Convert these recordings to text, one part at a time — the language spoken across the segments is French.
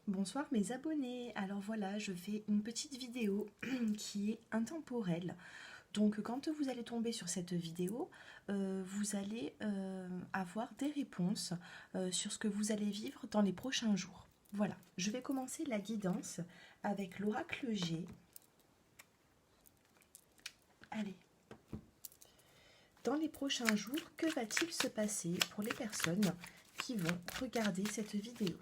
Bonsoir mes abonnés, alors voilà je fais une petite vidéo qui est intemporelle. Donc quand vous allez tomber sur cette vidéo, vous allez avoir des réponses sur ce que vous allez vivre dans les prochains jours. Voilà, je vais commencer la guidance avec l'oracle G. Allez, dans les prochains jours, que va-t-il se passer pour les personnes qui vont regarder cette vidéo?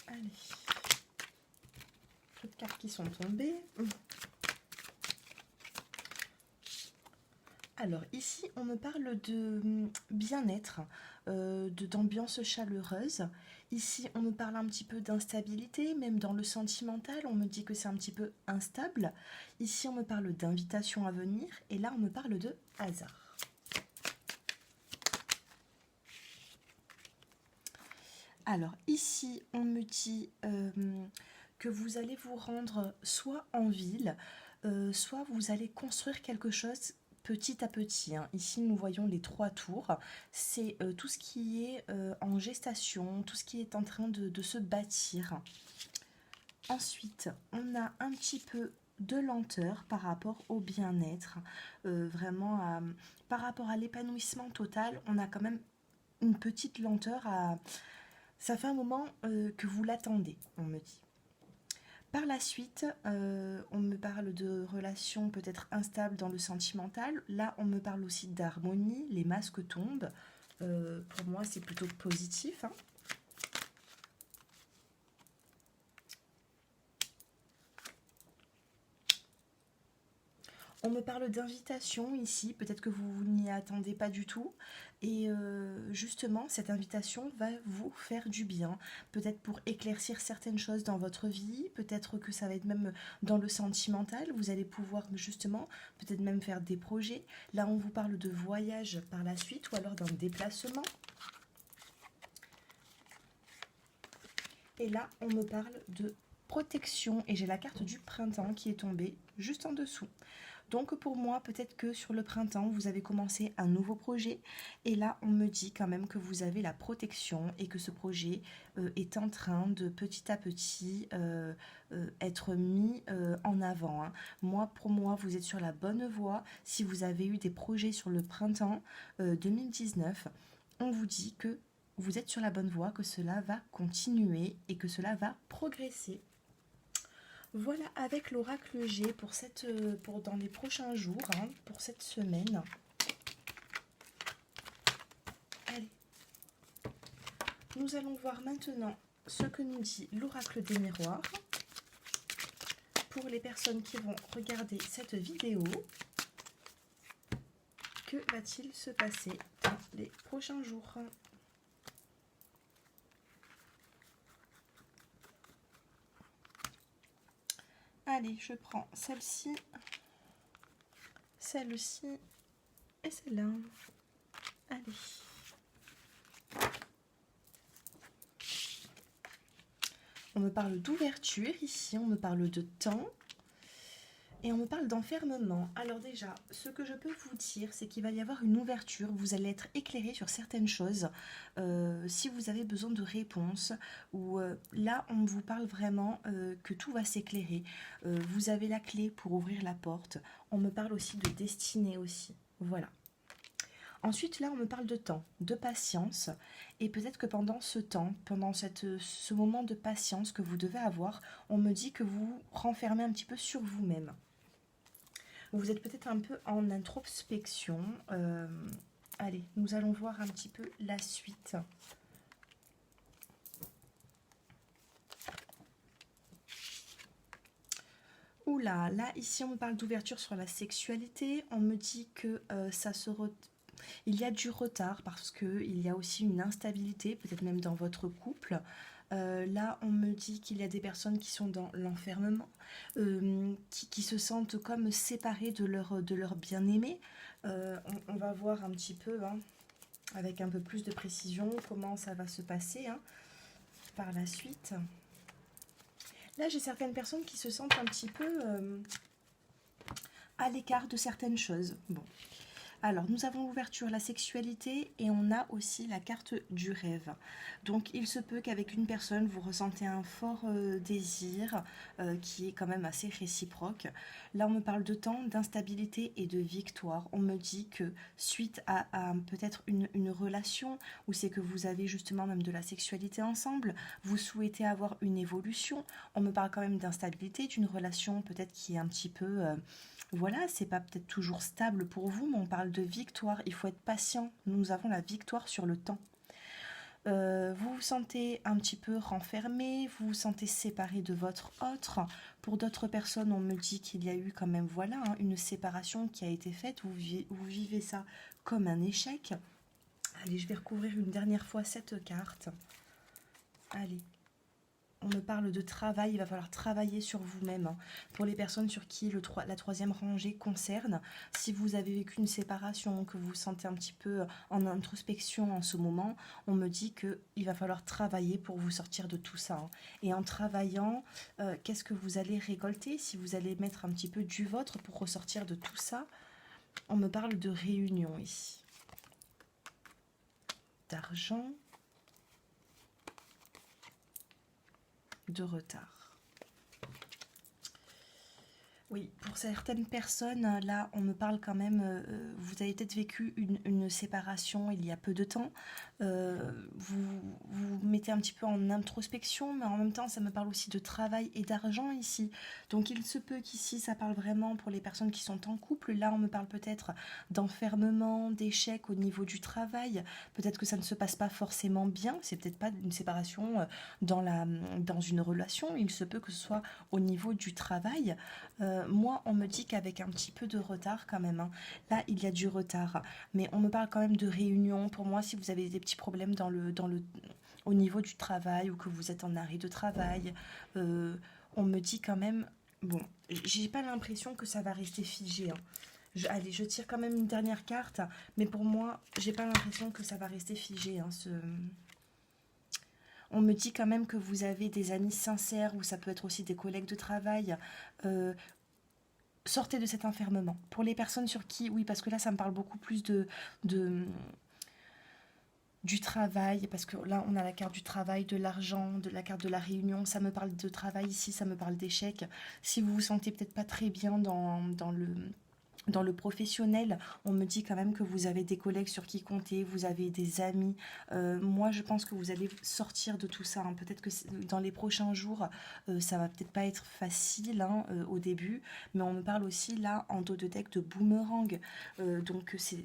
Allez, toutes cartes qui sont tombées. Alors ici, on me parle de bien-être, d'ambiance chaleureuse. Ici, on me parle un petit peu d'instabilité, même dans le sentimental, on me dit que c'est un petit peu instable. Ici, on me parle d'invitation à venir, et là, on me parle de hasard. Alors ici, on me dit que vous allez vous rendre soit en ville, soit vous allez construire quelque chose petit à petit. Ici, nous voyons les 3 tours. C'est tout ce qui est en gestation, tout ce qui est en train de se bâtir. Ensuite, on a un petit peu de lenteur par rapport au bien-être. Vraiment, par rapport à l'épanouissement total, on a quand même une petite lenteur à... Ça fait un moment que vous l'attendez, on me dit. Par la suite, on me parle de relations peut-être instables dans le sentimental. Là, on me parle aussi d'harmonie, les masques tombent. Pour moi, c'est plutôt positif. On me parle d'invitation ici, peut-être que vous n'y attendez pas du tout. Et justement, cette invitation va vous faire du bien. Peut-être pour éclaircir certaines choses dans votre vie, peut-être que ça va être même dans le sentimental. Vous allez pouvoir justement, peut-être même faire des projets. Là, on vous parle de voyage par la suite ou alors d'un déplacement. Et là, on me parle de protection et j'ai la carte du printemps qui est tombée juste en dessous. Donc pour moi, peut-être que sur le printemps, vous avez commencé un nouveau projet et là, on me dit quand même que vous avez la protection et que ce projet est en train de petit à petit être mis en avant. Pour moi, vous êtes sur la bonne voie. Si vous avez eu des projets sur le printemps 2019, on vous dit que vous êtes sur la bonne voie, que cela va continuer et que cela va progresser. Voilà avec l'oracle G pour dans les prochains jours, pour cette semaine. Allez, nous allons voir maintenant ce que nous dit l'oracle des miroirs. Pour les personnes qui vont regarder cette vidéo, que va-t-il se passer dans les prochains jours? Allez, je prends celle-ci, celle-ci et celle-là. Allez. On me parle d'ouverture ici, on me parle de temps et on me parle d'enfermement. Alors déjà, ce que je peux vous dire, c'est qu'il va y avoir une ouverture, vous allez être éclairé sur certaines choses. Si vous avez besoin de réponses, ou là on vous parle vraiment que tout va s'éclairer. Vous avez la clé pour ouvrir la porte. On me parle aussi de destinée aussi. Voilà. Ensuite, là, on me parle de temps, de patience, et peut-être que pendant ce temps, pendant ce moment de patience que vous devez avoir, on me dit que vous vous renfermez un petit peu sur vous-même. Vous êtes peut-être un peu en introspection. Allez, nous allons voir un petit peu la suite. Oula, là, ici, on me parle d'ouverture sur la sexualité. On me dit que il y a du retard parce qu'il y a aussi une instabilité, peut-être même dans votre couple. Là, on me dit qu'il y a des personnes qui sont dans l'enfermement, qui se sentent comme séparées de leur bien-aimé. On va voir un petit peu, avec un peu plus de précision, comment ça va se passer par la suite. Là, j'ai certaines personnes qui se sentent un petit peu à l'écart de certaines choses. Bon. Alors, nous avons l'ouverture, la sexualité et on a aussi la carte du rêve. Donc, il se peut qu'avec une personne, vous ressentez un fort désir qui est quand même assez réciproque. Là, on me parle de temps, d'instabilité et de victoire. On me dit que suite à peut-être une relation où c'est que vous avez justement même de la sexualité ensemble, vous souhaitez avoir une évolution. On me parle quand même d'instabilité, d'une relation peut-être qui est un petit peu... voilà, c'est pas peut-être toujours stable pour vous, mais on parle de victoire. Il faut être patient. Nous avons la victoire sur le temps. Vous vous sentez un petit peu renfermé, vous vous sentez séparé de votre autre. Pour d'autres personnes, on me dit qu'il y a eu quand même, voilà, hein, une séparation qui a été faite. Vous vivez ça comme un échec. Allez, je vais recouvrir une dernière fois cette carte. Allez. On me parle de travail, il va falloir travailler sur vous-même. Hein. Pour les personnes sur qui la troisième rangée concerne, si vous avez vécu une séparation, que vous vous sentez un petit peu en introspection en ce moment, on me dit qu'il va falloir travailler pour vous sortir de tout ça. Hein. Et en travaillant, qu'est-ce que vous allez récolter? Si vous allez mettre un petit peu du vôtre pour ressortir de tout ça, on me parle de réunion ici. D'argent. De retard. Oui, pour certaines personnes, là, on me parle quand même, vous avez peut-être vécu une séparation il y a peu de temps, vous mettez un petit peu en introspection, mais en même temps, ça me parle aussi de travail et d'argent ici. Donc, il se peut qu'ici, ça parle vraiment pour les personnes qui sont en couple. Là, on me parle peut-être d'enfermement, d'échec au niveau du travail. Peut-être que ça ne se passe pas forcément bien. C'est peut-être pas une séparation dans une relation. Il se peut que ce soit au niveau du travail. Moi, on me dit qu'avec un petit peu de retard quand même, hein, là, il y a du retard. Mais on me parle quand même de réunion. Pour moi, si vous avez des petits problèmes au niveau du travail ou que vous êtes en arrêt de travail, on me dit quand même... Bon, j'ai pas l'impression que ça va rester figé. Hein. Allez, je tire quand même une dernière carte. Mais pour moi, j'ai pas l'impression que ça va rester figé. Hein, On me dit quand même que vous avez des amis sincères ou ça peut être aussi des collègues de travail. Sortez de cet enfermement. Pour les personnes sur qui, oui, parce que là, ça me parle beaucoup plus de du travail, parce que là, on a la carte du travail, de l'argent, de la carte de la réunion. Ça me parle de travail ici, ça me parle d'échec. Si vous vous sentez peut-être pas très bien dans le professionnel, on me dit quand même que vous avez des collègues sur qui compter, vous avez des amis. Moi, je pense que vous allez sortir de tout ça. Hein. Peut-être que dans les prochains jours, ça va peut-être pas être facile hein, au début, mais on me parle aussi là en dos de deck de boomerang. Donc c'est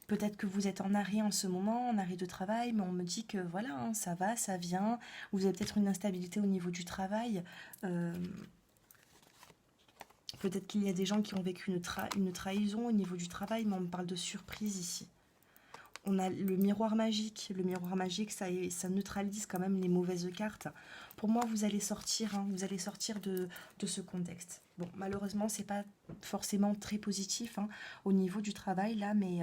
peut-être que vous êtes en arrêt en ce moment, en arrêt de travail, mais on me dit que voilà, hein, ça va, ça vient. Vous avez peut-être une instabilité au niveau du travail. Peut-être qu'il y a des gens qui ont vécu une trahison au niveau du travail, mais on me parle de surprise ici. On a le miroir magique. Le miroir magique, ça neutralise quand même les mauvaises cartes. Pour moi, vous allez sortir, hein, vous allez sortir de ce contexte. Bon, malheureusement, c'est pas forcément très positif hein, au niveau du travail, là, mais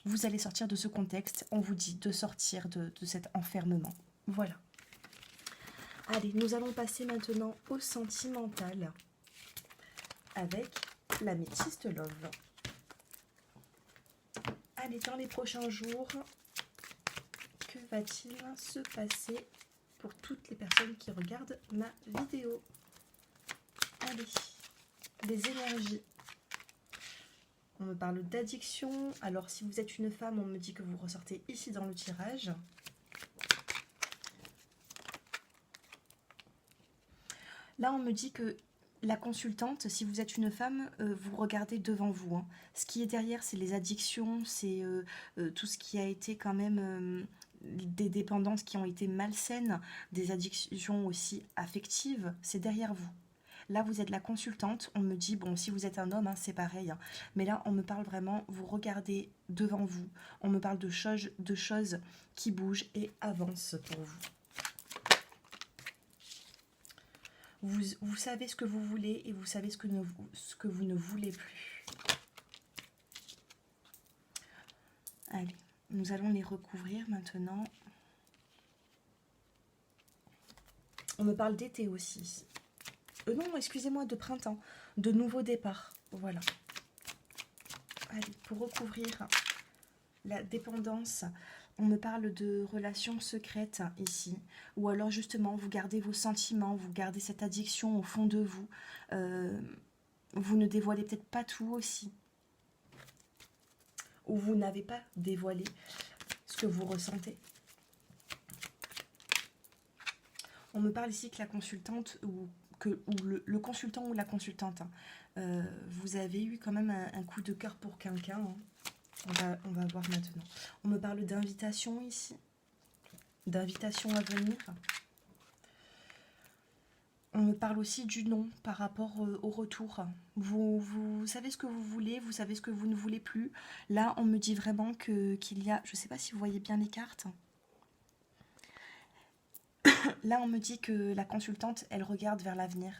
vous allez sortir de ce contexte. On vous dit de sortir de cet enfermement. Voilà. Allez, nous allons passer maintenant au sentimental avec la métiste Love. Allez, dans les prochains jours, que va-t-il se passer pour toutes les personnes qui regardent ma vidéo? Allez, les énergies. On me parle d'addiction. Alors, si vous êtes une femme, on me dit que vous ressortez ici dans le tirage. Là, on me dit que la consultante, si vous êtes une femme, vous regardez devant vous. Hein. Ce qui est derrière, c'est les addictions, c'est tout ce qui a été quand même des dépendances qui ont été malsaines, des addictions aussi affectives, c'est derrière vous. Là, vous êtes la consultante, on me dit, bon, si vous êtes un homme, hein, c'est pareil, hein, mais là, on me parle vraiment, vous regardez devant vous, on me parle de choses qui bougent et avancent pour vous. Vous savez ce que vous voulez et vous savez ce que vous ne voulez plus. Allez, nous allons les recouvrir maintenant. On me parle d'été aussi. Non, excusez-moi, de printemps, de nouveau départ. Voilà. Allez, pour recouvrir la dépendance, on me parle de relations secrètes ici. Ou alors justement, vous gardez vos sentiments, vous gardez cette addiction au fond de vous. Euh, vous ne dévoilez peut-être pas tout aussi. Ou vous n'avez pas dévoilé ce que vous ressentez. On me parle ici que la consultante ou le consultant ou la consultante, hein, vous avez eu quand même un coup de cœur pour quelqu'un. Hein. On va voir maintenant. On me parle d'invitation ici, d'invitation à venir. On me parle aussi du non par rapport au retour. Vous savez ce que vous voulez, vous savez ce que vous ne voulez plus. Là, on me dit vraiment qu'il y a... Je ne sais pas si vous voyez bien les cartes. Là, on me dit que la consultante, elle regarde vers l'avenir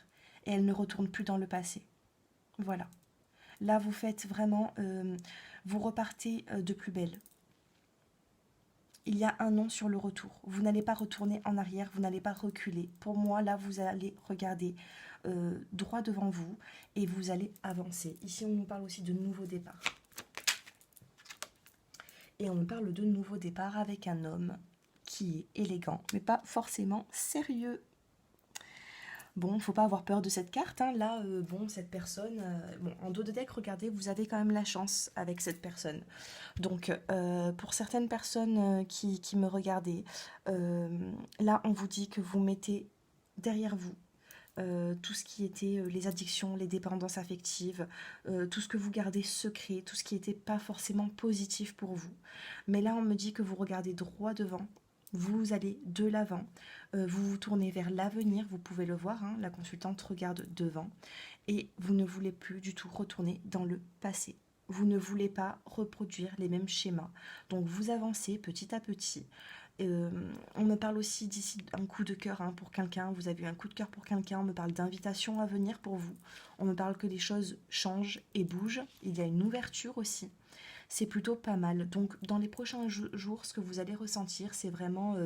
et elle ne retourne plus dans le passé. Voilà. Là, vous faites vraiment... vous repartez de plus belle. Il y a un non sur le retour. Vous n'allez pas retourner en arrière, vous n'allez pas reculer. Pour moi, là, vous allez regarder droit devant vous et vous allez avancer. Ici, on nous parle aussi de nouveau départ. Et on me parle de nouveau départ avec un homme qui est élégant, mais pas forcément sérieux. Bon, faut pas avoir peur de cette carte. Hein. Là, bon, cette personne... bon, en dos de deck, regardez, vous avez quand même la chance avec cette personne. Donc, pour certaines personnes qui me regardaient, là, on vous dit que vous mettez derrière vous tout ce qui était les addictions, les dépendances affectives, tout ce que vous gardez secret, tout ce qui n'était pas forcément positif pour vous. Mais là, on me dit que vous regardez droit devant, vous allez de l'avant, vous vous tournez vers l'avenir, vous pouvez le voir, hein, la consultante regarde devant, et vous ne voulez plus du tout retourner dans le passé. Vous ne voulez pas reproduire les mêmes schémas. Donc vous avancez petit à petit. On me parle aussi d'ici un coup de cœur hein, pour quelqu'un. Vous avez eu un coup de cœur pour quelqu'un. On me parle d'invitation à venir pour vous. On me parle que les choses changent et bougent. Il y a une ouverture aussi. C'est plutôt pas mal. Donc dans les prochains jours, ce que vous allez ressentir, c'est vraiment...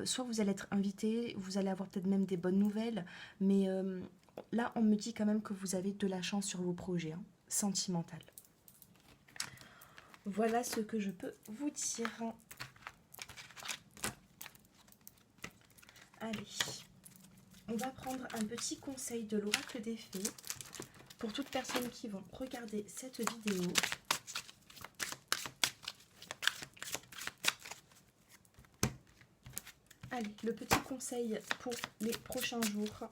soit vous allez être invité, vous allez avoir peut-être même des bonnes nouvelles. Mais là, on me dit quand même que vous avez de la chance sur vos projets hein, sentimentaux. Voilà ce que je peux vous dire. Allez, on va prendre un petit conseil de l'oracle des fées pour toutes personnes qui vont regarder cette vidéo. Allez, le petit conseil pour les prochains jours.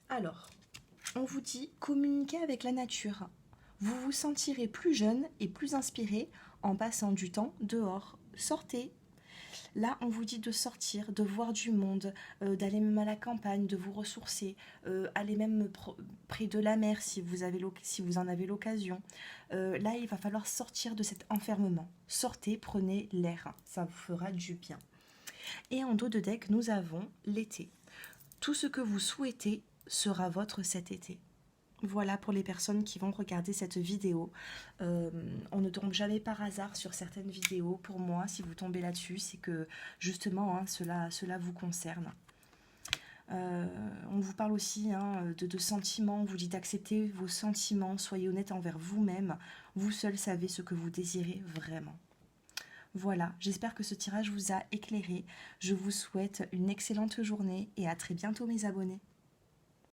Alors, on vous dit communiquer avec la nature. Vous vous sentirez plus jeune et plus inspiré en passant du temps dehors. Sortez. Là, on vous dit de sortir, de voir du monde, d'aller même à la campagne, de vous ressourcer, aller même près de la mer si vous en avez l'occasion. Là, il va falloir sortir de cet enfermement. Sortez, prenez l'air, ça vous fera du bien. Et en dos de deck, nous avons l'été. Tout ce que vous souhaitez sera votre cet été. Voilà pour les personnes qui vont regarder cette vidéo. On ne tombe jamais par hasard sur certaines vidéos. Pour moi, si vous tombez là-dessus, c'est que justement, hein, cela vous concerne. On vous parle aussi hein, de sentiments. On vous dit d'accepter vos sentiments. Soyez honnête envers vous-même. Vous seul savez ce que vous désirez vraiment. Voilà, j'espère que ce tirage vous a éclairé. Je vous souhaite une excellente journée et à très bientôt mes abonnés.